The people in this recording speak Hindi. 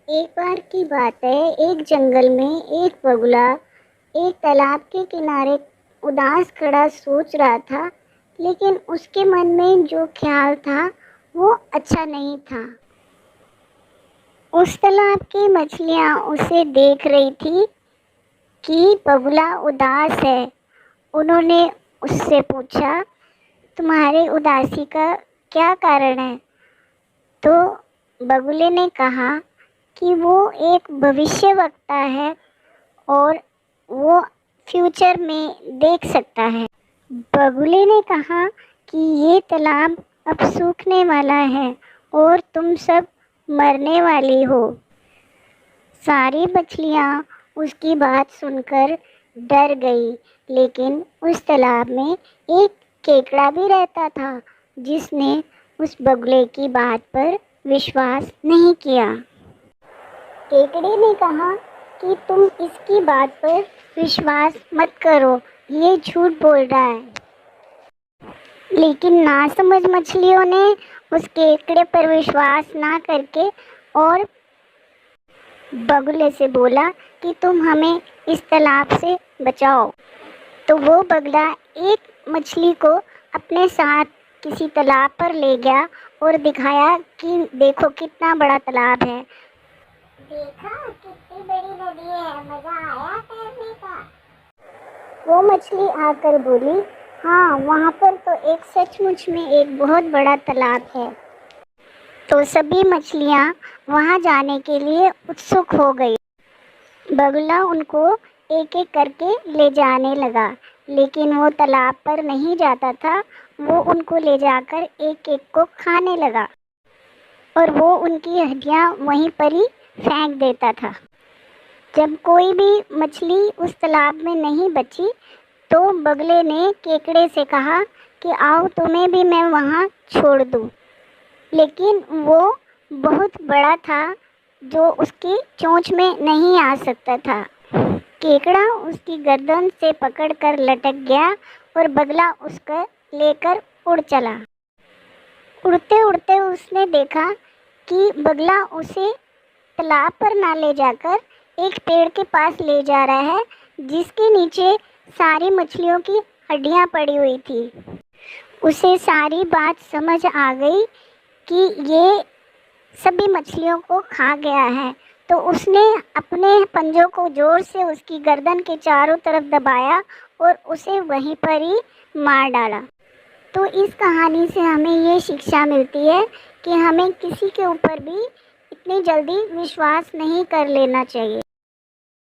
एक बार की बात है, एक जंगल में एक बगुला एक तालाब के किनारे उदास खड़ा सोच रहा था। लेकिन उसके मन में जो ख्याल था वो अच्छा नहीं था। उस तालाब की मछलियाँ उसे देख रही थी कि बगुला उदास है। उन्होंने उससे पूछा, तुम्हारी उदासी का क्या कारण है? तो बगुले ने कहा कि वो एक भविष्यवक्ता है और वो फ्यूचर में देख सकता है। बगुले ने कहा कि ये तालाब अब सूखने वाला है और तुम सब मरने वाली हो। सारी मछलियाँ उसकी बात सुनकर डर गई, लेकिन उस तालाब में एक केकड़ा भी रहता था जिसने उस बगुले की बात पर विश्वास नहीं किया। केकड़े ने कहा कि तुम इसकी बात पर विश्वास मत करो, ये झूठ बोल रहा है। लेकिन नासमझ मछलियों ने उस केकड़े पर विश्वास ना करके और बगुले से बोला कि तुम हमें इस तालाब से बचाओ। तो वो बगुला एक मछली को अपने साथ किसी तालाब पर ले गया और दिखाया कि देखो कितना बड़ा तालाब है। देखा कितनी बड़ी नदी है, मजा आया तैरने का। वो मछली आकर बोली, हाँ वहाँ पर तो एक सचमुच में एक बहुत बड़ा तालाब है। तो सभी मछलियाँ वहाँ जाने के लिए उत्सुक हो गई। बगुला उनको एक एक करके ले जाने लगा, लेकिन वो तालाब पर नहीं जाता था। वो उनको ले जाकर एक एक को खाने लगा और वो उनकी हड्डियाँ वहीं पर ही फेंक देता था। जब कोई भी मछली उस तालाब में नहीं बची तो बगुले ने केकड़े से कहा कि आओ तुम्हें भी मैं वहाँ छोड़ दूँ। लेकिन वो बहुत बड़ा था जो उसकी चोंच में नहीं आ सकता था। केकड़ा उसकी गर्दन से पकड़कर लटक गया और बगुला उसको लेकर उड़ चला। उड़ते उड़ते उसने देखा कि बगुला उसे तालाब पर ना ले जाकर एक पेड़ के पास ले जा रहा है जिसके नीचे सारी मछलियों की हड्डियां पड़ी हुई थी। उसे सारी बात समझ आ गई कि ये सभी मछलियों को खा गया है। तो उसने अपने पंजों को जोर से उसकी गर्दन के चारों तरफ दबाया और उसे वहीं पर ही मार डाला। तो इस कहानी से हमें ये शिक्षा मिलती है कि हमें किसी के ऊपर भी इतनी जल्दी विश्वास नहीं कर लेना चाहिए।